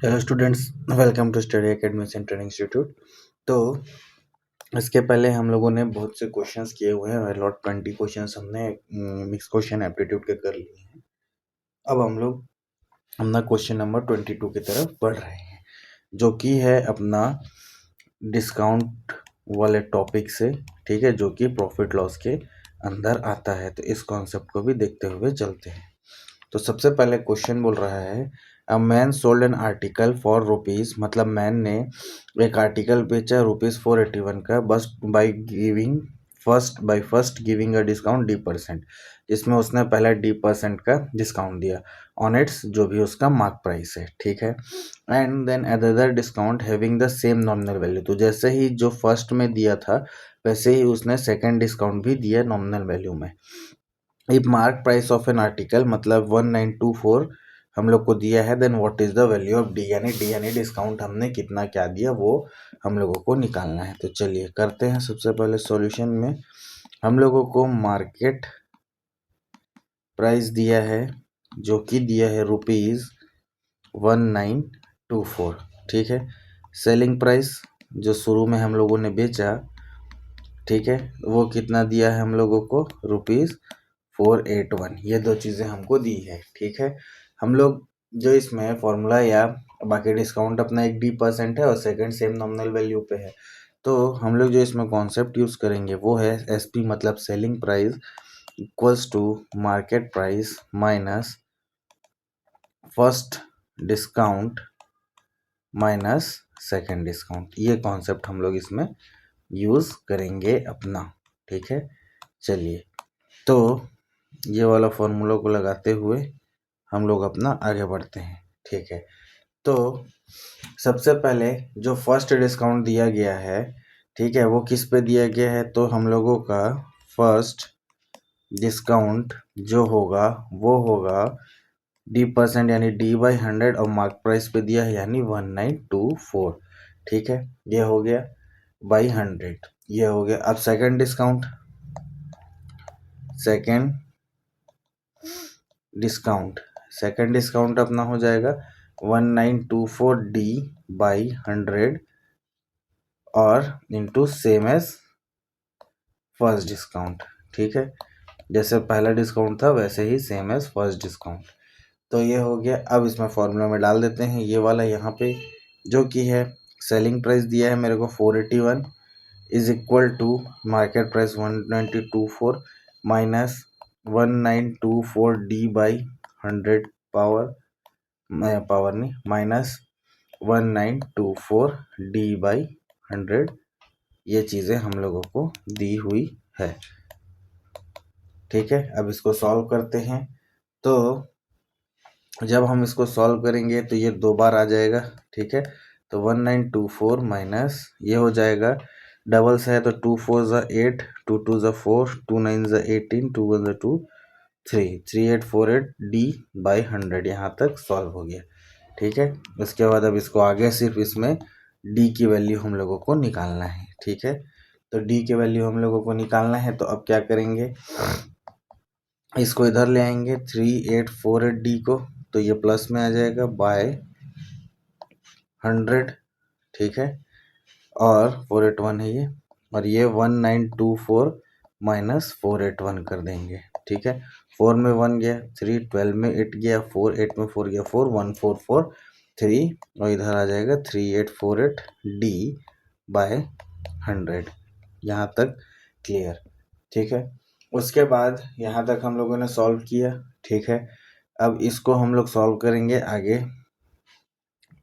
Hello students, welcome to study academy centre institute. तो इसके पहले हम लोगों ने बहुत से क्वेश्चंस किए हुए हैं। लॉट 20 क्वेश्चंस हमने मिक्स क्वेश्चन एप्टीट्यूड के कर लिए हैं। अब हम लोग अपना क्वेश्चन नंबर 22 की तरफ बढ़ रहे हैं, जो कि है अपना डिस्काउंट वाले टॉपिक से। ठीक है, जो कि प्रॉफिट लॉस के अंदर आता है। तो इस कॉन्सेप्ट को भी देखते हुए चलते हैं। तो सबसे पहले क्वेश्चन बोल रहा है, a man sold an article for rupees, मतलब मैन ने एक आर्टिकल बेचा ₹481 का, बस by first giving a discount D%, जिसमें उसने पहले D% का डिस्काउंट दिया ऑन इट्स, जो भी उसका मार्क प्राइस है। ठीक है, and then other discount having the same nominal value. तो जैसे ही जो फर्स्ट में दिया था वैसे ही उसने सेकेंड डिस्काउंट भी दिया नॉमिनल वैल्यू में। If mark price of an article मतलब 1924 हम लोग को दिया है, then what is the value of D, यानी डिस्काउंट हमने कितना क्या दिया वो हम लोगों को निकालना है। तो चलिए करते हैं। सबसे पहले सॉल्यूशन में हम लोगों को मार्केट प्राइस दिया है, जो कि दिया है ₹1924। ठीक है, सेलिंग प्राइस जो शुरू में हम लोगों ने बेचा, ठीक है, वो कितना दिया है हम लोगों को ₹481। ये दो चीज़ें हमको दी है। ठीक है, हम लोग जो इसमें फॉर्मूला या बाकी डिस्काउंट अपना एक D% है और सेकंड सेम नॉमिनल वैल्यू पे है। तो हम लोग जो इसमें कॉन्सेप्ट यूज़ करेंगे वो है SP, मतलब selling price equals to market price minus first discount minus second discount. ये कॉन्सेप्ट हम लोग इसमें यूज़ करेंगे अपना। ठीक है, चलिए तो ये वाला फॉर्मूला को लगाते हुए हम लोग अपना आगे बढ़ते हैं। ठीक है, तो सबसे पहले जो फर्स्ट डिस्काउंट दिया गया है, ठीक है, वो किस पे दिया गया है? तो हम लोगों का फर्स्ट डिस्काउंट जो होगा वो होगा D% यानी D/100 और मार्क प्राइस पे दिया है यानी 1924। ठीक है, ये हो गया बाई 100, ये हो गया। अब सेकंड डिस्काउंट अपना हो जाएगा 1924D/100 और into same as first discount. ठीक है, जैसे पहला डिस्काउंट था वैसे ही सेम एज फर्स्ट डिस्काउंट। तो ये हो गया। अब इसमें फॉर्मूला में डाल देते हैं ये वाला यहाँ पे, जो कि है सेलिंग प्राइस दिया है मेरे को 481 is equal to market price 1924 minus 1924D/100 power नहीं माइनस 1924D/100। ये चीज़ें हम लोगों को दी हुई है। ठीक है, अब इसको सॉल्व करते हैं। तो जब हम इसको सॉल्व करेंगे तो ये दो बार आ जाएगा। ठीक है, तो 1924 माइनस ये हो जाएगा, डबल से है तो 2 4 ज़ा 8, 2 2 ज़ा 4, 2 9 ज़ा 18, 2 1 ज़ा 2, 3848 D/100। यहाँ तक सॉल्व हो गया। ठीक है, उसके बाद अब इसको आगे सिर्फ इसमें D की वैल्यू हम लोगों को निकालना है। ठीक है, तो D की वैल्यू हम लोगों को निकालना है। तो अब क्या करेंगे, इसको इधर ले आएंगे 3848D को, तो ये प्लस में आ जाएगा बाय 100। ठीक है, और 481 है ये, और ये 1924 माइनस 481 कर देंगे। ठीक है, 4 में 1 गया, 3 12 में 8 गया, 4 8 में 4 गया, 4 1443 और इधर आ जाएगा 3848D/100। यहाँ तक क्लियर? ठीक है, उसके बाद यहाँ तक हम लोगों ने सॉल्व किया। ठीक है, अब इसको हम लोग सॉल्व करेंगे आगे।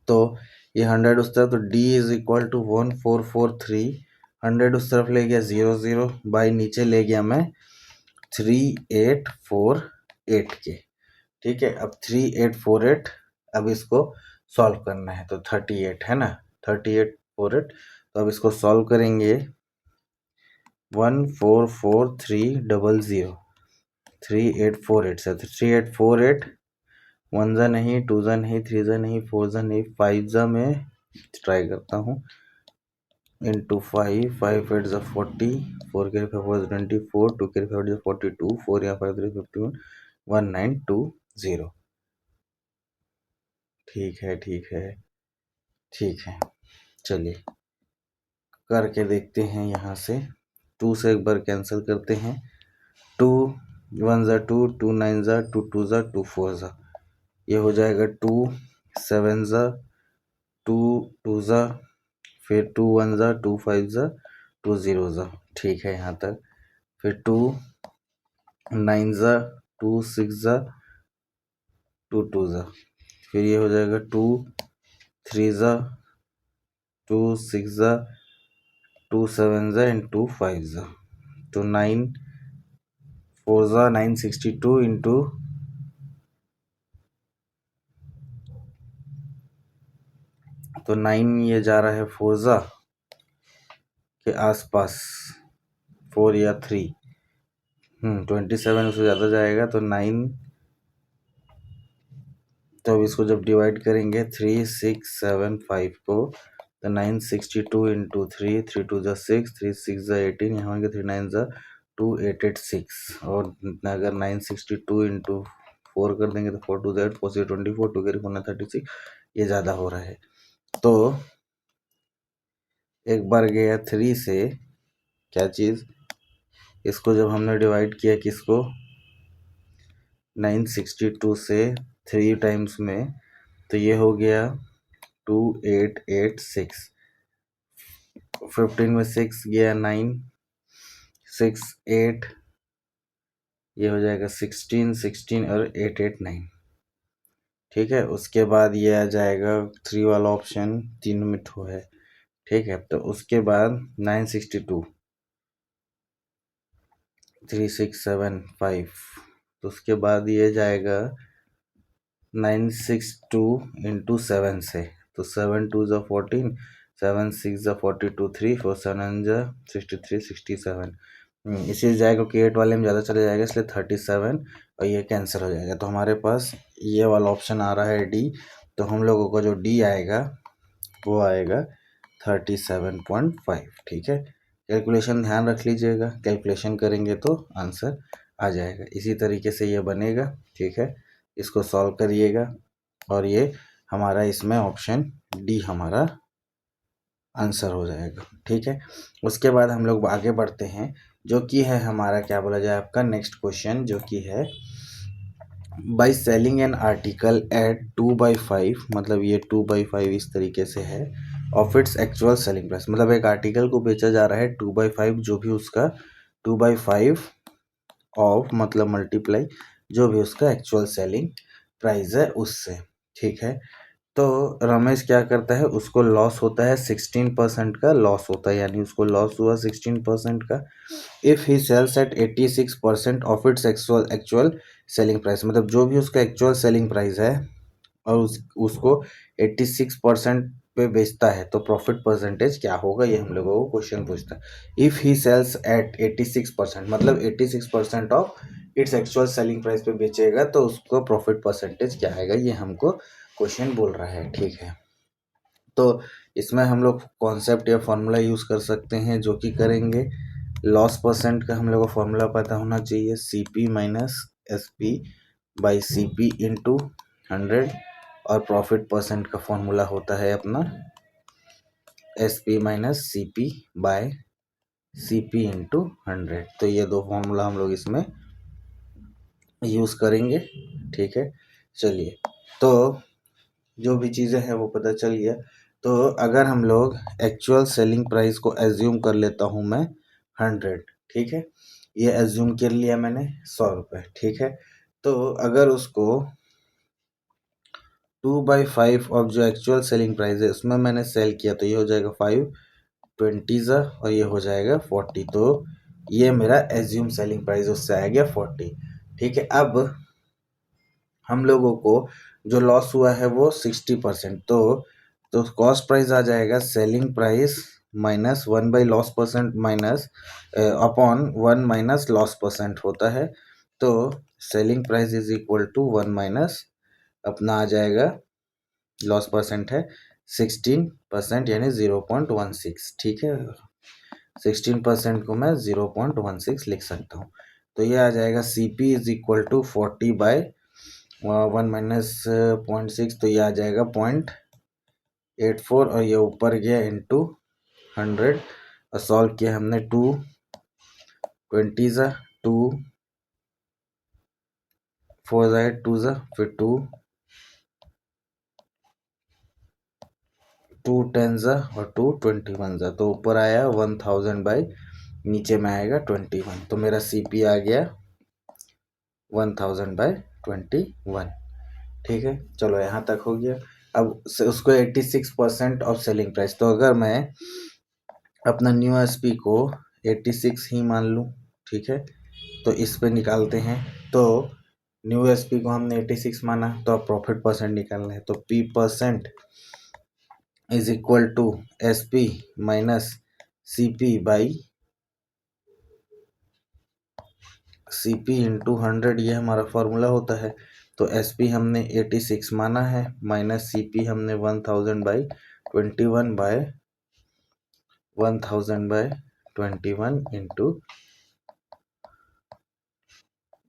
तो ये 100 उस तरफ, तो D इज इक्वल टू 1443, 100 उस तरफ ले गया 0 0, बाई नीचे ले गया मैं 3848 के। ठीक है, अब 3848, अब इसको सॉल्व करना है। तो 38 है ना, 3848। तो अब इसको सॉल्व करेंगे 144300 3848 से, 3848 1 ज़ा नहीं, 2 ज़ा नहीं, 3 ज़ा नहीं, 4 ज़ा नहीं, 5 ज़ा में ट्राई करता हूँ, इंटू 5, 5 8 ज़ा 40, 4 के 4 24, 2 के 5 42, 4 या 5 3 51, 1920। ठीक है, ठीक है, ठीक है, चलिए करके देखते हैं। यहाँ से 2 से एक बार कैंसिल करते हैं। 2 1 ज़ा 2, 2 9 ज़ा 2, 2 ज़ा 2 4 ज़ा, ये हो जाएगा 2 7 ज़ा 2, 2 ज़ा, फिर 2 1 ज़ा 2 5 ज़ा 2 0 ज़ा। ठीक है यहाँ तक। फिर 2 9 ज़ा 2 6 ज़ा 2 2 ज़ा, फिर ये हो जाएगा 2 3 ज़ा 2 6 ज़ा 2 7 ज़ा एंड 2 5 ज़ा। तो 9 4 ज़ा 962 इंटू, तो 9 ये जा रहा है 4 ज़ा के आसपास, 4 या 3, 27 उससे ज़्यादा जाएगा। तो 9, तो अब इसको जब डिवाइड करेंगे 3 6 7 5 को, तो 962 इंटू 3, 3 2 ज़ा 6, 3 6 ज़ा 18, यहाँ होंगे 3 9 ज़ा 2 8 8 6, और अगर 962 इंटू 4 कर देंगे तो 4 2 ज़ा 8, 4 6 24, 2 कैरी 4 36, ये ज़्यादा हो रहा है। तो एक बार गया 3 से, क्या चीज़, इसको जब हमने डिवाइड किया किसको, 962 से 3 टाइम्स में, तो ये हो गया 2 8 8 6, 15 में 6 गया 9 6 8, ये हो जाएगा 16 16 और 8 8 9। ठीक है, उसके बाद ये आ जाएगा 3 वाला ऑप्शन, 3 में ठो है। ठीक है, तो उसके बाद 962 3 6 7 5, तो उसके बाद ये जाएगा 962 इंटू 7 से, तो 7 2 ज़ा 14, 7 6 ज़ा 42, 3 4 7 ज़ा 63 67, इसी जाएगा कि 8 वाले में ज़्यादा चले जाएगा, इसलिए 37, और ये कैंसिल हो जाएगा। तो हमारे पास ये वाला ऑप्शन आ रहा है डी। तो हम लोगों को जो डी आएगा वो आएगा 37.5। ठीक है, कैलकुलेशन ध्यान रख लीजिएगा, कैलकुलेशन करेंगे तो आंसर आ जाएगा। इसी तरीके से ये बनेगा। ठीक है, इसको सॉल्व करिएगा, और ये हमारा इसमें ऑप्शन डी हमारा आंसर हो जाएगा। ठीक है, उसके बाद हम लोग आगे बढ़ते हैं, जो कि है हमारा क्या बोला जाए आपका नेक्स्ट क्वेश्चन, जो कि है by selling an article at 2/5, मतलब ये 2/5 इस तरीके से है, of its actual selling price, मतलब एक आर्टिकल को बेचा जा रहा है 2/5, जो भी उसका 2/5 ऑफ मतलब मल्टीप्लाई जो भी उसका एक्चुअल सेलिंग प्राइस है उससे। ठीक है, तो रमेश क्या करता है, उसको लॉस होता है 16% का लॉस होता है, यानी उसको लॉस हुआ 16% का। If he sells at 86% of its actual selling price, मतलब जो भी उसका एक्चुअल सेलिंग प्राइस है और उसको 86% पे बेचता है, तो प्रॉफिट परसेंटेज क्या होगा, ये हम लोगों को क्वेश्चन पूछता है। इफ़ ही सेल्स एट 86%, मतलब 86% of its actual selling price पे बेचेगा, तो उसको प्रॉफिट परसेंटेज क्या आएगा, ये हमको क्वेश्चन बोल रहा है। ठीक है, तो इसमें हम लोग कॉन्सेप्ट या फॉर्मूला यूज़ कर सकते हैं, जो कि करेंगे लॉस परसेंट का हम लोग को फॉर्मूला पता होना चाहिए, CP minus SP by CP into 100, और प्रॉफिट परसेंट का फॉर्मूला होता है अपना SP minus CP by CP into 100। तो ये दो फॉर्मूला हम लोग इसमें यूज़ करेंगे। ठीक है, चलिए, तो जो भी चीज़ें हैं वो पता चल गया। तो अगर हम लोग एक्चुअल सेलिंग प्राइस को एज्यूम कर लेता हूँ मैं 100, ठीक है, ये एज्यूम कर लिया मैंने 100 रुपये। ठीक है, तो अगर उसको 2/5 ऑफ जो एक्चुअल सेलिंग प्राइस है उसमें मैंने सेल किया, तो ये हो जाएगा 5 20 और ये हो जाएगा 40, तो ये मेरा एज्यूम सेलिंग प्राइस उससे आ गया 40। ठीक है, अब हम लोगों को जो लॉस हुआ है वो 60%, तो कॉस्ट प्राइस आ जाएगा selling price minus 1 by loss percent minus upon 1 minus loss percent होता है। तो selling price is equal to 1 minus अपना आ जाएगा लॉस परसेंट है 16%, यानी 0.16। ठीक है, 16% को मैं 0.16 लिख सकता हूँ। तो ये आ जाएगा CP is equal to 40 by 1 minus 0.6, तो ये आ जाएगा 84 और ये ऊपर गया इंटू 100 और सॉल्व किया हमने 2 20 ज़ा 2 4 ज़ा 8 2 ज़ा फिर 2 2 10 ज़ा और 2 21 ज़ा तो ऊपर आया 1000 बाई नीचे में आएगा 21 तो मेरा CP आ गया 1000 बाई 21। ठीक है, चलो यहाँ तक हो गया। अब उसको 86% ऑफ सेलिंग प्राइस, तो अगर मैं अपना न्यू एसपी को 86 ही मान लूँ, ठीक है, तो इस पे निकालते हैं। तो न्यू एसपी को हमने 86 माना तो अब प्रॉफिट परसेंट निकालना है, तो P percent is equal to SP minus CP by CP into 100, ये हमारा फॉर्मूला होता है। तो SP हमने 86 माना है माइनस CP हमने 1000 बाई 21 बाय 1000 बाय 21 इंटू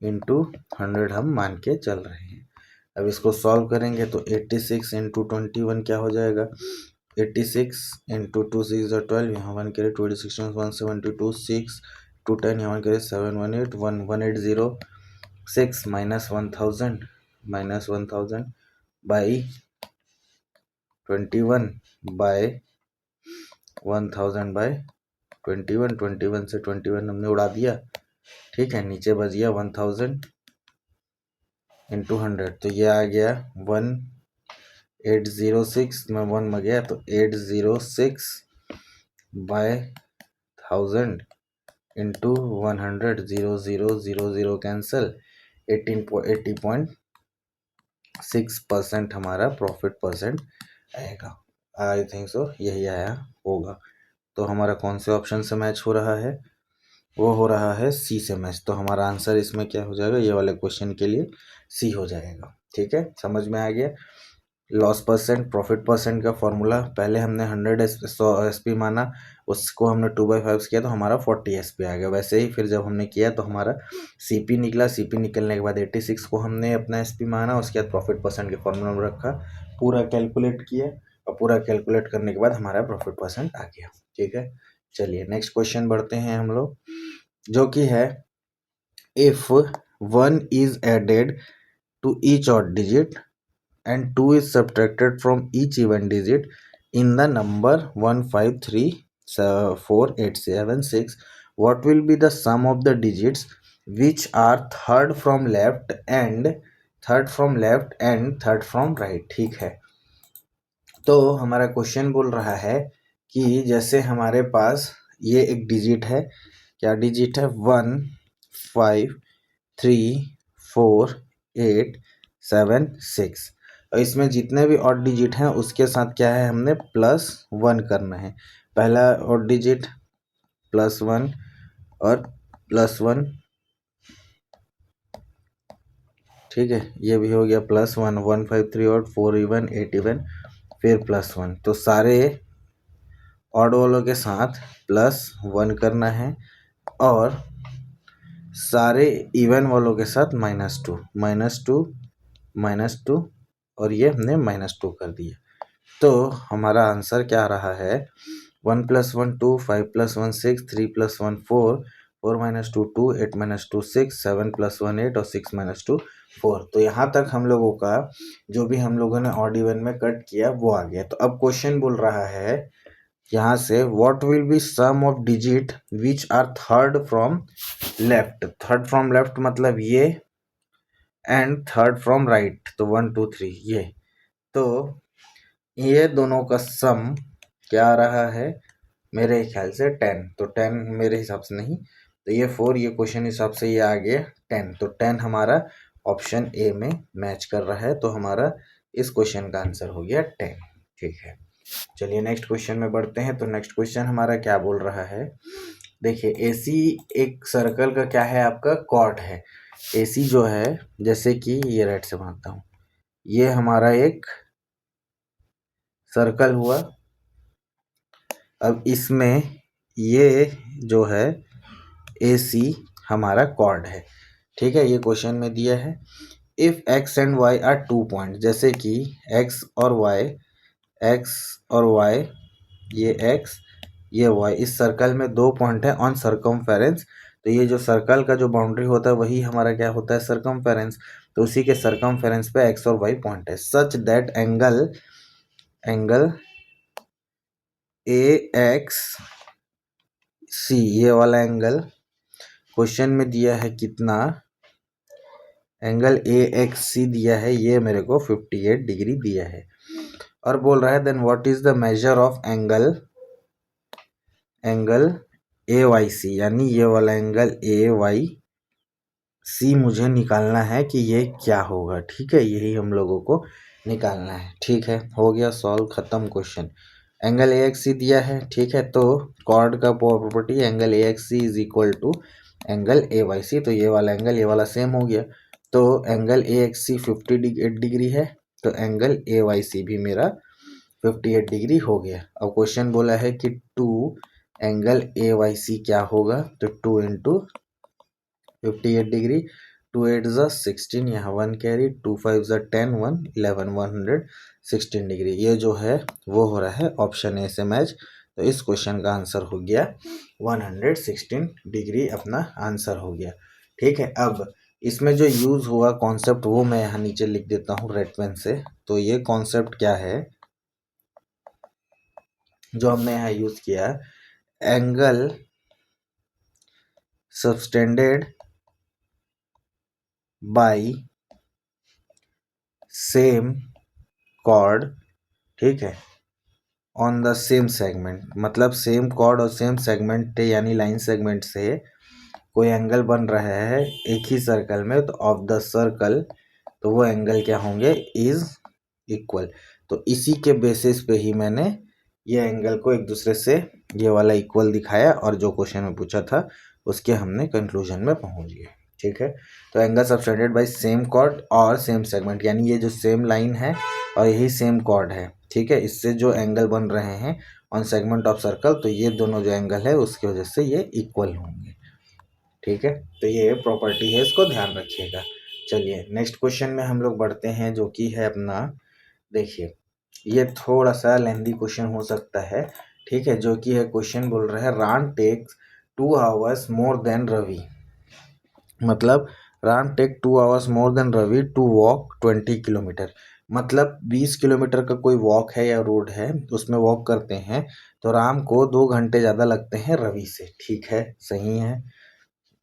100 हम मान के चल रहे हैं। अब इसको सॉल्व करेंगे तो 86 इंटू 21 क्या हो जाएगा, 86 इंटू 2 6 12, यहाँ 1 करे 26 172 6 2 10, यहाँ 1 करे 718 1806 माइनस 1000 बाई 21 बाय 1000 बाय 21 से 21 हमने उड़ा दिया, ठीक है, नीचे बच गया 1000 इंटू 100, तो ये आ गया 1806 में 1 में गया तो 806 बाय 1000 इंटू 100 0000 कैंसल 80.6% हमारा प्रॉफिट परसेंट आएगा। आई थिंक सो यही आया होगा। तो हमारा कौन से ऑप्शन से मैच हो रहा है, वो हो रहा है सी से मैच। तो हमारा आंसर इसमें क्या हो जाएगा, ये वाले क्वेश्चन के लिए सी हो जाएगा। ठीक है, समझ में आ गया। लॉस परसेंट प्रॉफिट परसेंट का फॉर्मूला, पहले हमने 100 SP माना, उसको हमने 2/5 किया तो हमारा 40 SP आ गया। वैसे ही फिर जब हमने किया तो हमारा CP निकला, CP निकलने के बाद 86 को हमने अपना SP माना, उसके बाद प्रॉफिट परसेंट के फॉर्मूला में रखा, पूरा कैलकुलेट किया और पूरा कैलकुलेट करने के बाद हमारा प्रॉफिट परसेंट आ गया। ठीक है, चलिए नेक्स्ट क्वेश्चन बढ़ते हैं हम लोग, जो कि है if 1 is added to each odd digit and 2 is subtracted from each even digit in the number 1534876, what will be the sum of the digits which are third from left and third from right। ठीक है, तो हमारा question बोल रहा है कि जैसे हमारे पास ये एक डिजिट है, क्या डिजिट है, 1 5 3 4 8 7 6, और इसमें जितने भी ऑड डिजिट हैं उसके साथ क्या है, हमने +1 करना है। पहला ऑड डिजिट +1 और +1, ठीक है, ये भी हो गया +1 1 5 3 और 4 इवन 8 इवन फिर +1, तो सारे ऑड वालों के साथ +1 करना है और सारे इवन वालों के साथ -2 और ये हमने -2 कर दिया। तो हमारा आंसर क्या आ रहा है, 1 + 1 2 5 + 1 6 3 + 1 4 4 - 2 2 8 - 2 6 7 + 1 8 और 6 - 2 4। तो यहाँ तक हम लोगों का जो भी हम लोगों ने ऑड इवन में कट किया वो आ गया। तो अब क्वेश्चन बोल रहा है यहाँ से, what will be sum of digit which are third from left. Third from left मतलब ये, एंड थर्ड फ्रॉम राइट, तो 1 2 3 ये, तो ये दोनों का सम क्या आ रहा है, मेरे ख्याल से 10। तो 10 मेरे हिसाब से नहीं, तो ये 4, ये क्वेश्चन हिसाब से ये आ गया 10, तो 10 हमारा ऑप्शन ए में मैच कर रहा है। तो हमारा इस क्वेश्चन का आंसर हो गया 10। ठीक है, चलिए नेक्स्ट क्वेश्चन में बढ़ते हैं। तो नेक्स्ट क्वेश्चन हमारा क्या बोल रहा है, देखिए AC एक सर्कल का क्या है, आपका कॉर्ड है। AC जो है, जैसे कि ये राइट से मानता हूँ, ये हमारा एक सर्कल हुआ। अब इसमें ये जो है AC हमारा कॉर्ड है। ठीक है, ये क्वेश्चन में दिया है, if x and y are 2 point, जैसे कि x और y एक्स और वाई, ये एक्स ये वाई, इस सर्कल में 2 पॉइंट है ऑन सर्कमफेरेंस। तो ये जो सर्कल का जो बाउंड्री होता है वही हमारा क्या होता है, सर्कमफेरेंस। तो उसी के सर्कमफेरेंस पे एक्स और वाई पॉइंट है, such that angle A X C, ये वाला एंगल क्वेश्चन में दिया है कितना, एंगल ए एक्स सी दिया है, ये मेरे को 58 डिग्री दिया है। और बोल रहा है then what is the measure of angle A Y C, यानी ये वाला एंगल ए वाई सी मुझे निकालना है कि ये क्या होगा। ठीक है, यही हम लोगों को निकालना है। ठीक है, हो गया सॉल्व, खत्म question. Angle A X C दिया है। ठीक है, तो कॉर्ड का property angle A X C is equal to angle A Y C, तो ये वाला एंगल ये वाला सेम हो गया। तो angle A X C 58 degree है, तो एंगल ए वाई सी भी मेरा 58 डिग्री हो गया। अब क्वेश्चन बोला है कि 2 एंगल ए वाई सी क्या होगा, तो 2 इंटू 58 डिग्री, 2 8 ज़ा 16, यहाँ 1 कैरी, 2 5 ज़ा 10, 1 11, 116 डिग्री। ये जो है वो हो रहा है ऑप्शन ए से मैच। तो इस क्वेश्चन का आंसर हो गया 116 डिग्री, अपना आंसर हो गया। ठीक है, अब इसमें जो यूज़ हुआ कॉन्सेप्ट वो मैं यहाँ नीचे लिख देता हूँ रेड पेन से। तो ये कॉन्सेप्ट क्या है जो हमने यहाँ यूज़ किया, angle subtended by same chord, ठीक है, ऑन द सेम सेगमेंट, मतलब सेम कॉर्ड और सेम सेगमेंट यानी लाइन सेगमेंट से कोई एंगल बन रहा है एक ही सर्कल में, तो ऑफ द सर्कल, तो वो एंगल क्या होंगे, इज इक्वल। तो इसी के बेसिस पे ही मैंने ये एंगल को एक दूसरे से ये वाला इक्वल दिखाया और जो क्वेश्चन में पूछा था उसके हमने कंक्लूजन में पहुंच गए। ठीक है, तो angle subtended by same chord और सेम सेगमेंट, यानी ये जो सेम लाइन है और यही सेम कॉर्ड है, ठीक है, इससे जो एंगल बन रहे हैं ऑन सेगमेंट ऑफ सर्कल, तो ये दोनों जो एंगल है उसकी वजह से ये इक्वल होंगे। ठीक है, तो ये प्रॉपर्टी है, इसको ध्यान रखिएगा। चलिए नेक्स्ट क्वेश्चन में हम लोग बढ़ते हैं, जो कि है अपना, देखिए ये थोड़ा सा लेंदी क्वेश्चन हो सकता है। ठीक है, जो कि है क्वेश्चन बोल रहा है Ram takes 2 hours more than Ravi, मतलब Ram take 2 hours more than Ravi to walk 20 kilometre, मतलब 20 किलोमीटर का कोई वॉक है या रोड है उसमें वॉक करते हैं, तो राम को 2 घंटे ज़्यादा लगते हैं रवि से। ठीक है, सही है,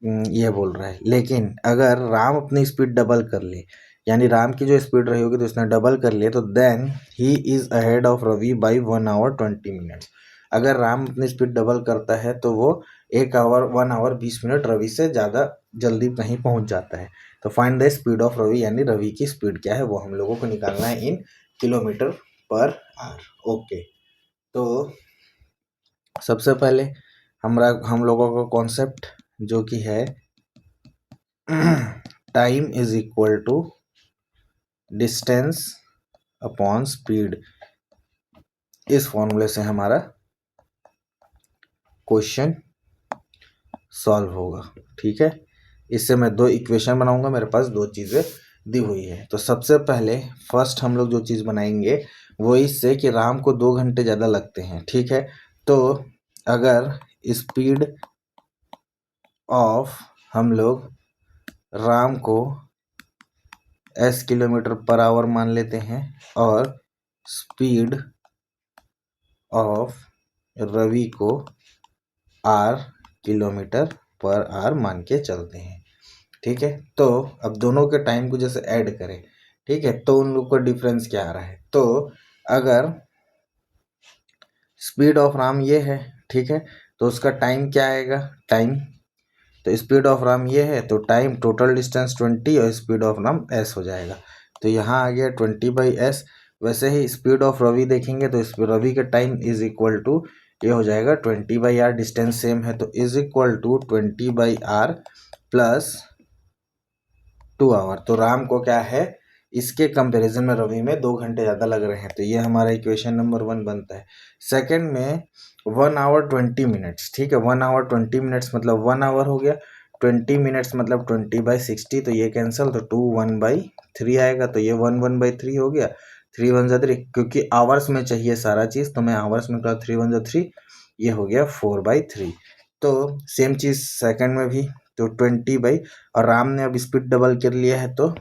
ये बोल रहा है। लेकिन अगर राम अपनी स्पीड डबल कर ले, यानी राम की जो स्पीड रही होगी तो उसने डबल कर लिया, तो then he is ahead of Ravi by 1 hour 20 minutes. अगर राम अपनी स्पीड डबल करता है तो वो 1 आवर 20 मिनट रवि से ज़्यादा जल्दी कहीं पहुंच जाता है। तो find the speed of Ravi, यानी रवि की स्पीड क्या है वो हम लोगों को निकालना है इन किलोमीटर पर आवर। ओके, तो सबसे पहले हम लोगों का कॉन्सेप्ट जो कि है time is equal to distance upon speed, इस फॉर्मूले से हमारा क्वेश्चन सॉल्व होगा। ठीक है, इससे मैं 2 इक्वेशन बनाऊंगा, मेरे पास 2 चीज़ें दी हुई है। तो सबसे पहले फर्स्ट हम लोग जो चीज़ बनाएंगे वो इससे कि राम को 2 घंटे ज़्यादा लगते हैं। ठीक है, तो अगर स्पीड ऑफ हम लोग राम को s किलोमीटर पर आवर मान लेते हैं और स्पीड ऑफ रवि को r किलोमीटर पर आवर मान के चलते हैं। ठीक है, तो अब दोनों के टाइम को जैसे ऐड करें, ठीक है, तो उन लोग का डिफरेंस क्या आ रहा है, तो अगर स्पीड ऑफ राम ये है, ठीक है, तो उसका टाइम क्या आएगा, टाइम, तो स्पीड ऑफ राम ये है तो टाइम टोटल डिस्टेंस 20 और स्पीड ऑफ राम s हो जाएगा, तो यहाँ आ गया 20/s। वैसे ही स्पीड ऑफ रवि देखेंगे तो इस रवि का टाइम इज इक्वल टू ये हो जाएगा 20/r, डिस्टेंस सेम है तो is equal to 20/r plus 2 hour. तो राम को क्या है, इसके कंपैरिजन में रवि में 2 घंटे ज़्यादा लग रहे हैं, तो ये हमारा इक्वेशन नंबर 1 बनता है। सेकंड में 1 आवर 20 मिनट्स, ठीक है, 1 आवर 20 मिनट्स मतलब 1 आवर हो गया, 20 मिनट्स मतलब 20/60, तो ये कैंसिल, तो 2 1/3 आएगा, तो ये 1 1/3 हो गया, 3 1 जा 3, क्योंकि आवर्स में चाहिए सारा चीज़, तो मैं आवर्स में कहा 3 1 जा 3, ये हो गया 4/3। तो सेम चीज़ सेकंड में भी, तो 20 और राम ने अब स्पीड डबल कर लिया है, तो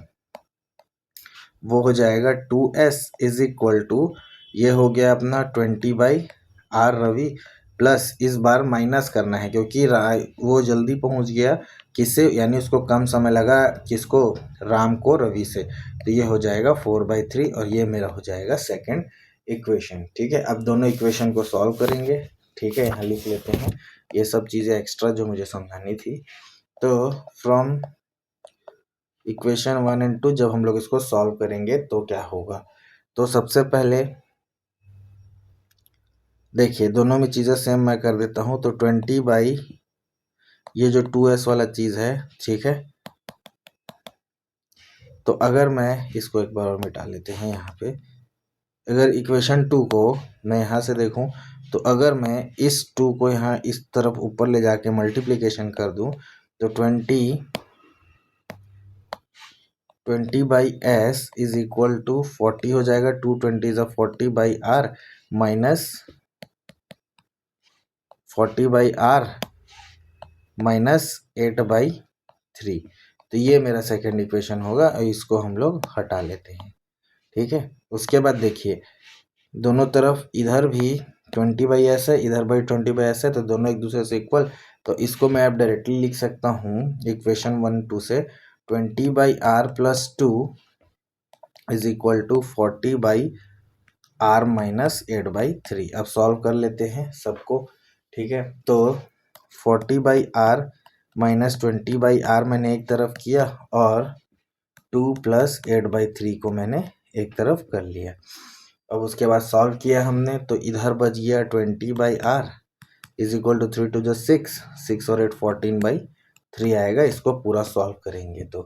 वो हो जाएगा 2s इज इक्वल टू, ये हो गया अपना 20/r रवि, प्लस इस बार माइनस करना है क्योंकि वो जल्दी पहुंच गया किससे, यानी उसको कम समय लगा किसको, राम को रवि से, तो ये हो जाएगा 4/3 और ये मेरा हो जाएगा सेकंड इक्वेशन। ठीक है, अब दोनों इक्वेशन को सॉल्व करेंगे। ठीक है, यहाँ लिख लेते हैं ये सब चीज़ें एक्स्ट्रा जो मुझे समझानी थी। तो फ्रॉम इक्वेशन 1 एंड 2 जब हम लोग इसको सॉल्व करेंगे तो क्या होगा, तो सबसे पहले देखिए दोनों में चीज़ें सेम मैं कर देता हूँ, तो 20 ये जो 2s वाला चीज़ है, ठीक है, तो अगर मैं इसको एक बार और मिटा लेते हैं यहाँ पे, अगर इक्वेशन 2 को मैं यहाँ से देखूँ, तो अगर मैं इस 2 को यहाँ इस तरफ ऊपर ले जाके मल्टीप्लिकेशन कर दूँ, तो 20/s इज इक्वल टू 40 हो जाएगा, 220 is 40/r minus 40/r minus 8/3, तो ये मेरा सेकेंड इक्वेशन होगा और इसको हम लोग हटा लेते हैं। ठीक है, उसके बाद देखिए दोनों तरफ इधर भी 20/s है, इधर भी 20/s है, तो दोनों एक दूसरे से इक्वल, तो इसको मैं अब डायरेक्टली लिख सकता हूँ इक्वेशन 1 2 से, 20/r plus 2 is equal to 40/r minus 8/3। अब सॉल्व कर लेते हैं सबको। ठीक है, तो 40/r माइनस 20/r मैंने एक तरफ किया और 2 प्लस 8/3 को मैंने एक तरफ कर लिया। अब उसके बाद सॉल्व किया हमने, तो इधर बच गया 20/r इज इक्वल टू 3 2 6, 6 और 8 14/3 आएगा। इसको पूरा सॉल्व करेंगे तो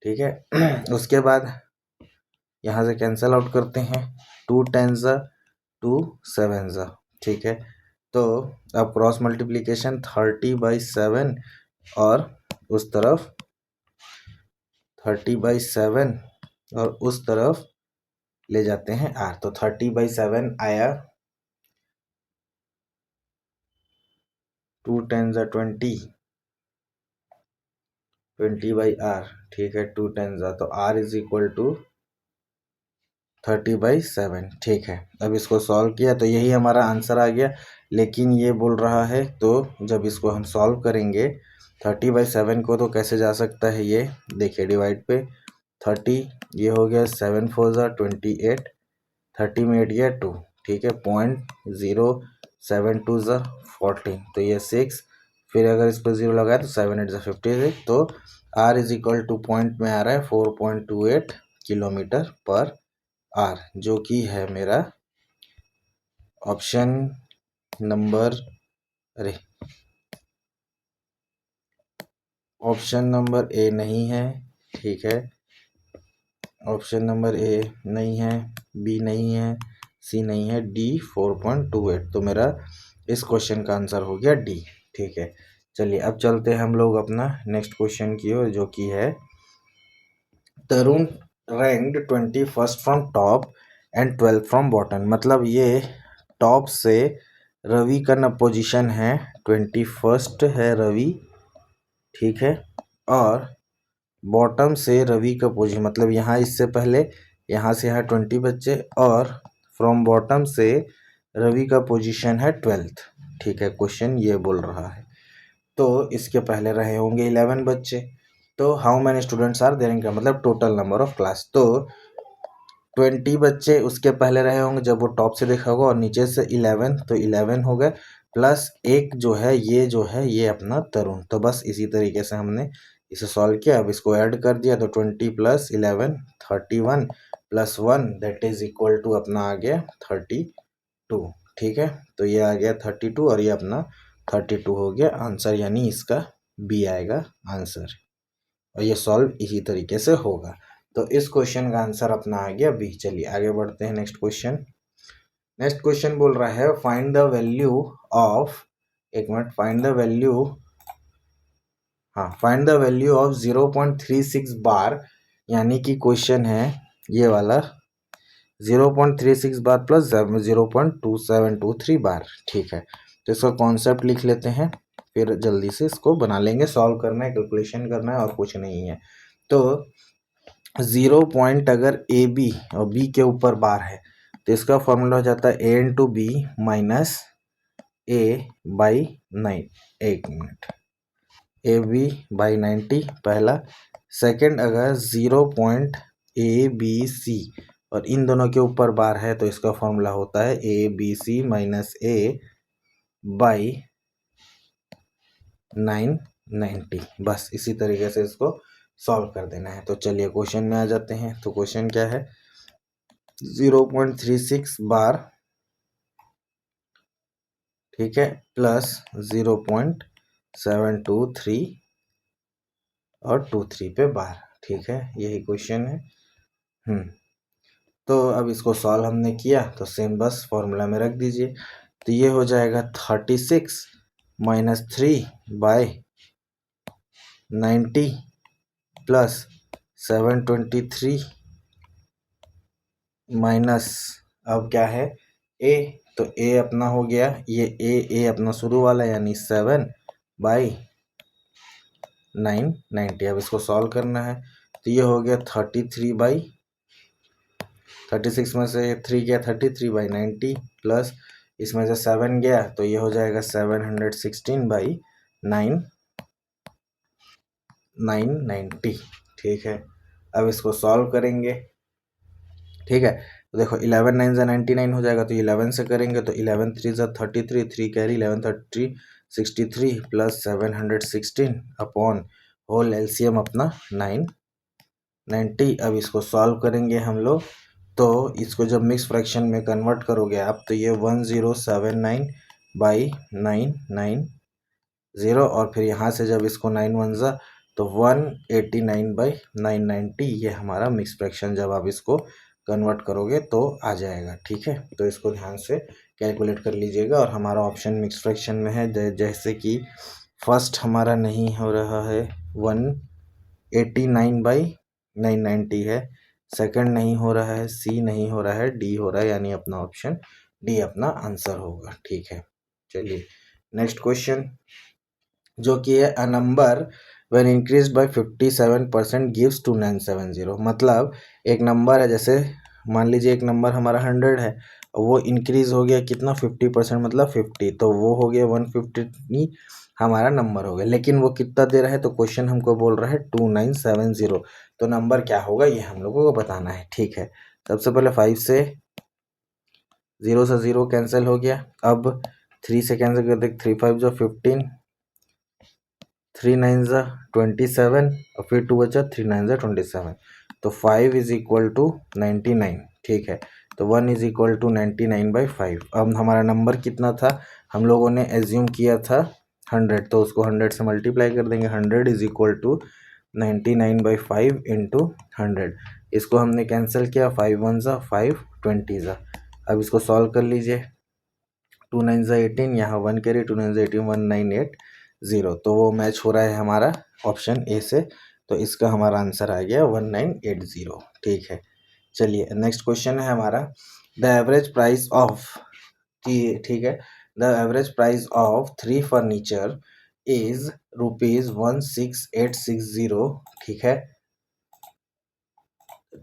ठीक है। उसके बाद यहाँ से कैंसल आउट करते हैं, 2 10 2 7, ठीक है, तो अब क्रॉस मल्टीप्लिकेशन 30/7 और उस तरफ 30/7 और उस तरफ ले जाते हैं r, तो 30/7 आया, 2 10 20/r, ठीक है, 2 10 तो r इज इक्वल टू 30/7। ठीक है, अब इसको सॉल्व किया तो यही हमारा आंसर आ गया, लेकिन ये बोल रहा है, तो जब इसको हम सॉल्व करेंगे 30/7 को, तो कैसे जा सकता है ये देखिए, डिवाइड पे 30, ये हो गया 7 4 28, 30 में 8 गया 2, ठीक है, 0.072 14, तो ये 6, फिर अगर इस पर 0 लगाए तो 7 8 56, तो r is equal two point में आ रहा है 4.28 किलोमीटर पर आर, जो कि है मेरा ऑप्शन नंबर, अरे ऑप्शन नंबर ए नहीं है। ठीक है, ऑप्शन नंबर ए नहीं है, बी नहीं है, सी नहीं है, डी 4.28, तो मेरा इस क्वेश्चन का आंसर हो गया डी। ठीक है, चलिए अब चलते हैं हम लोग अपना नेक्स्ट क्वेश्चन की ओर, जो कि है Tarun ranked 21st from top and 12th from bottom, मतलब ये टॉप से रवि का न पोजीशन है 21st है रवि, ठीक है, और बॉटम से रवि का पोजीशन, मतलब यहाँ इससे पहले यहाँ से यहाँ 20 बच्चे, और फ्रॉम बॉटम से रवि का पोजीशन है 12th। ठीक है, क्वेश्चन ये बोल रहा है, तो इसके पहले रहे होंगे 11 बच्चे, तो how many students are there इनका मतलब टोटल नंबर ऑफ क्लास, तो 20 बच्चे उसके पहले रहे होंगे जब वो टॉप से देखा होगा, और नीचे से 11, तो 11 हो गए, प्लस एक जो है ये अपना तरुण, तो बस इसी तरीके से हमने इसे सॉल्व किया। अब इसको ऐड कर दिया, तो 20 + 11 31 + 1 दैट इज इक्वल टू अपना आ गया 32। ठीक है, तो ये आ गया 32 और ये अपना 32 हो गया आंसर, यानी इसका बी आएगा आंसर, और ये सॉल्व इसी तरीके से होगा। तो इस क्वेश्चन का आंसर अपना आ गया बी। चलिए आगे बढ़ते हैं नेक्स्ट क्वेश्चन। नेक्स्ट क्वेश्चन बोल रहा है फाइंड द वैल्यू ऑफ, एक मिनट, फाइंड द वैल्यू, हाँ, फाइंड द वैल्यू ऑफ 0.36 बार, यानी कि क्वेश्चन है ये वाला, 0.36 बार प्लस 0.2723 बार। ठीक है, तो इसका कॉन्सेप्ट लिख लेते हैं, फिर जल्दी से इसको बना लेंगे। सॉल्व करना है, कैलकुलेशन करना है और कुछ नहीं है। तो 0 पॉइंट अगर ए बी और बी के ऊपर बार है तो इसका फॉर्मूला हो जाता है A into B minus A by 9। एक मिनट, ए बी बाई 90 पहला। सेकंड, अगर 0 पॉइंट ए बी सी और इन दोनों के ऊपर बार है तो इसका फॉर्मूला होता है A B C minus A by 990। बस इसी तरीके से इसको सॉल्व कर देना है। तो चलिए क्वेश्चन में आ जाते हैं। तो क्वेश्चन क्या है, 0.36 बार, ठीक है, प्लस 0.723 और 23 पे बार। ठीक है, यही क्वेश्चन है। तो अब इसको सॉल्व हमने किया तो सेम बस फॉर्मूला में रख दीजिए। तो ये हो जाएगा 36 माइनस 3 बाय 90 प्लस 723 माइनस, अब क्या है ए, तो ए अपना हो गया, ये ए अपना शुरू वाला यानी 7 बाई 990। अब इसको सॉल्व करना है तो ये हो गया 33 बाई 36 में से 3 गया 33 बाई 90 प्लस इसमें से 7 गया तो ये हो जाएगा 716 बाई 990। ठीक है, अब इसको सॉल्व करेंगे। ठीक है, तो देखो 11 9 से 99 हो जाएगा, तो 11 से करेंगे तो 11 3 से 33, 3 carry 11 33 63 plus 716 upon whole LCM अपना 990। अब इसको सॉल्व करेंगे हम लोग। तो इसको जब मिक्स फ्रैक्शन में कन्वर्ट करोगे आप तो ये 1079 बाई 990 और फिर यहाँ से जब इसको 9 1 जा तो 189 बाई 990, ये हमारा मिक्स फ्रैक्शन जब आप इसको कन्वर्ट करोगे तो आ जाएगा। ठीक है, तो इसको ध्यान से कैलकुलेट कर लीजिएगा। और हमारा ऑप्शन मिक्स फ्रैक्शन में है, जैसे कि फर्स्ट हमारा नहीं हो रहा है 189 बाई 990 है, सेकंड नहीं हो रहा है, सी नहीं हो रहा है, डी हो रहा है, यानी अपना ऑप्शन डी अपना आंसर होगा। ठीक है, चलिए नेक्स्ट क्वेश्चन, जो कि है a number when increase by 57% gives 2970। मतलब एक नंबर है, जैसे मान लीजिए एक नंबर हमारा 100 है, वो इंक्रीज हो गया कितना 50%, मतलब 50, तो वो हो गया 150 हमारा नंबर हो गया। लेकिन वो कितना दे रहा है, तो क्वेश्चन हमको बोल रहा है 2970, तो नंबर क्या होगा ये हम लोगों को बताना है। ठीक है, सबसे पहले 5 से 0 से 0 कैंसिल हो गया। अब 3 से कैंसिल कर दे, 3 5 जो 15, 3 9 जा 27 और फिर 2 बचा, 3 9 जा 27, तो 5 इज इक्वल टू 99। ठीक है, तो 1 इज इक्वल टू 99 बाई 5। अब हमारा नंबर कितना था, हम लोगों ने एज्यूम किया था 100, तो उसको 100 से मल्टीप्लाई कर देंगे। 100 is equal to 99 by 5 into 100। इसको हमने कैंसिल किया, 5 1 जा 5 20 जा। अब इसको सॉल्व कर लीजिए, 2 9 जा 18, यहाँ 1 कैरी, 2 9 जा 18, 1980, तो वो मैच हो रहा है हमारा ऑप्शन ए से, तो इसका हमारा आंसर आ गया 1980। ठीक है, चलिए नेक्स्ट क्वेश्चन है हमारा, द एवरेज प्राइस ऑफ, ठीक है, the average price of 3 furniture is ₹16860। ठीक है,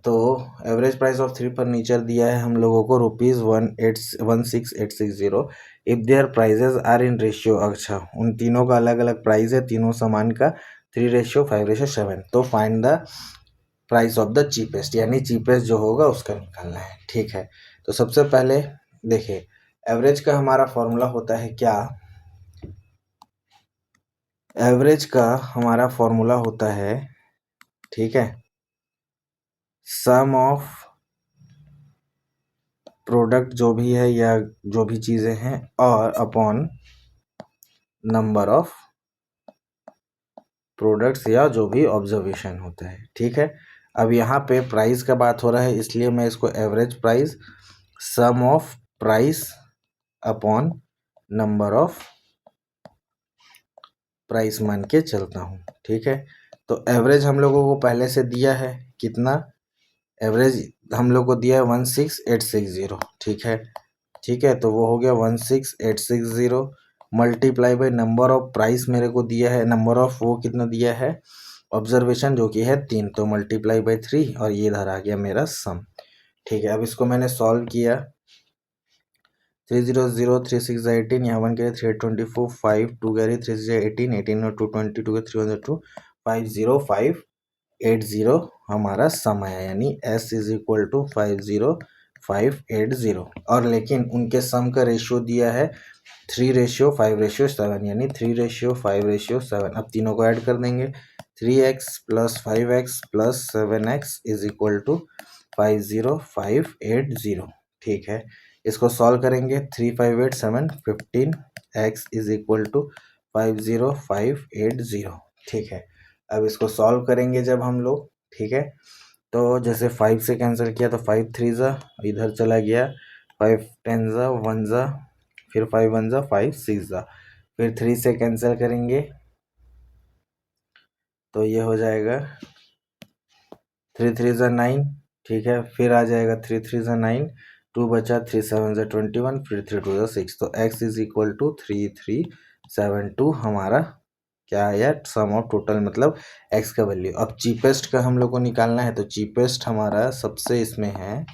तो एवरेज प्राइस ऑफ 3 फर्नीचर दिया है हम लोगों को ₹16860। If their prices are in ratio, अच्छा उन तीनों का अलग अलग प्राइस है, तीनों सामान का 3:5:7, तो find the price of the cheapest, यानी चीपेस्ट जो होगा उसका निकालना है। ठीक है, तो सबसे पहले देखिए, एवरेज का हमारा फॉर्मूला होता है क्या, एवरेज का हमारा फॉर्मूला होता है, ठीक है, सम ऑफ प्रोडक्ट जो भी है या जो भी चीज़ें हैं और अपॉन नंबर ऑफ प्रोडक्ट्स या जो भी ऑब्जर्वेशन होता है। ठीक है, अब यहाँ पे प्राइस का बात हो रहा है, इसलिए मैं इसको average price sum of price upon number of price मान के चलता हूँ। ठीक है, तो एवरेज हम लोगों को पहले से दिया है कितना, एवरेज हम लोग को दिया है 16860, ठीक है, तो वो हो गया 16860 multiply by number of price मेरे को दिया है, नंबर ऑफ वो कितना दिया है ऑब्जर्वेशन जो कि है 3, तो मल्टीप्लाई बाई 3 और ये इधर आ गया मेरा सम। ठीक है, अब इसको मैंने सॉल्व किया 300 3 6 18, यहाँ 1 करे 324 5 2 करे 3 6 18 18 और 220 2 302 50580 हमारा सम आया, यानी S इज इक्वल टू 50580। और लेकिन उनके सम का रेशियो दिया है 3:5:7, यानी 3:5:7। अब तीनों को ऐड कर देंगे 3x + 5x + 7x is equal to 50580। ठीक है, इसको सॉल्व करेंगे 3 5 8 7 15x इज इक्वल टू 50580। ठीक है, अब इसको सॉल्व करेंगे जब हम लोग, ठीक है, तो जैसे 5 से कैंसिल किया तो 5 3 ज़ा इधर चला गया, 5 10 ज़ा 1 ज़ा, फिर 5 1 ज़ा 5 6 ज़ा, फिर 3 से कैंसिल करेंगे तो ये हो जाएगा 3 3 ज़ा 9। ठीक है, फिर आ जाएगा 3 3 ज़ा 9, 2 बचा, 3 7 ज़ा 21, फिर 3 2 ज़ा 6, तो x इज इक्वल टू 3372 हमारा क्या आया सम ऑफ टोटल, मतलब x का वैल्यू। अब चीपेस्ट का हम लोग को निकालना है, तो चीपेस्ट हमारा सबसे इसमें है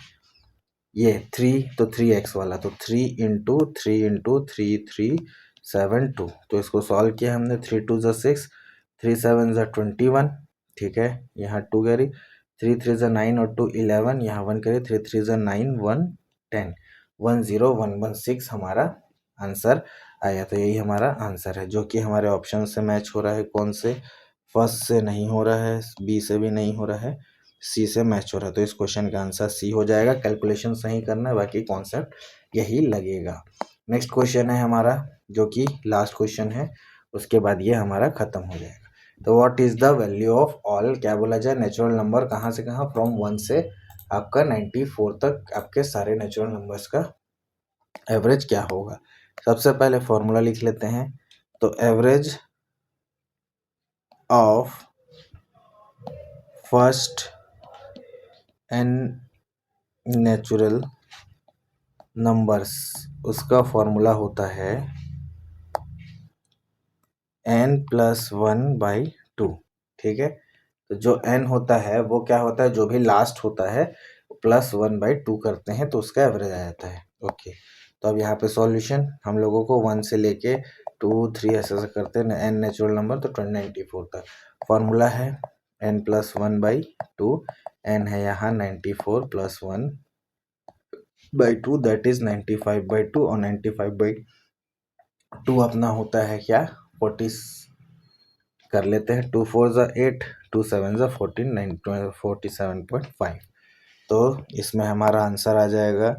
ये 3, तो 3x वाला, तो 3 इंटू 3372, तो इसको सॉल्व किया हमने 3 2 ज़ा 6, 3 7 ज़ा 21, ठीक है, यहाँ 2 करी, 3 3 ज़ा 9 और 2 11, यहाँ 1 करी, 3 3 ज़ा 9 1 10 10116 हमारा आंसर आया। तो यही हमारा आंसर है, जो कि हमारे ऑप्शन से मैच हो रहा है। कौन से? फर्स्ट से नहीं हो रहा है, बी से भी नहीं हो रहा है, सी से मैच हो रहा है, तो इस क्वेश्चन का आंसर सी हो जाएगा। कैलकुलेशन सही करना है, बाकी कॉन्सेप्ट यही लगेगा। नेक्स्ट क्वेश्चन है हमारा, जो कि लास्ट क्वेश्चन है, उसके बाद ये हमारा खत्म हो जाएगा। तो what is the value of all, क्या बोला जाए, नेचुरल नंबर, कहाँ से कहाँ, फ्रॉम 1 से आपका 94 तक आपके सारे नेचुरल नंबर्स का एवरेज क्या होगा। सबसे पहले फॉर्मूला लिख लेते हैं, तो average of first N natural numbers, उसका फॉर्मूला होता है n+1/2। ठीक है, तो जो n होता है वो क्या होता है, जो भी लास्ट होता है +1/2 करते हैं तो उसका एवरेज आ जाता है। ओके, तो अब यहाँ पे सॉल्यूशन हम लोगों को 1 से लेके 2 3 ऐसे करते हैं n नेचुरल नंबर, तो 94 तक फॉर्मूला है n+1/2, n है यहाँ 94 + 1/2 दैट इज 95/2, और 95/2 अपना होता है क्या 40 कर लेते हैं, 2 4 ज़ा 8, 2 7 ज़ा 14, 47.5। तो इसमें हमारा आंसर आ जाएगा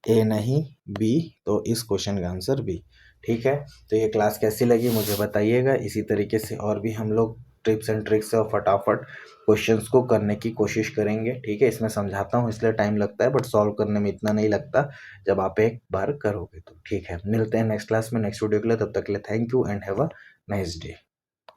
ए नहीं बी, तो इस क्वेश्चन का आंसर बी। ठीक है, तो ये क्लास कैसी लगी मुझे बताइएगा। इसी तरीके से और भी हम लोग टिप्स एंड ट्रिक्स और फटाफट क्वेश्चंस को करने की कोशिश करेंगे। ठीक है, इसमें समझाता हूँ इसलिए टाइम लगता है, बट सॉल्व करने में इतना नहीं लगता जब आप एक बार करोगे तो। ठीक है, मिलते हैं नेक्स्ट क्लास में नेक्स्ट वीडियो के लिए, तब तक के लिए thank you and have a nice day.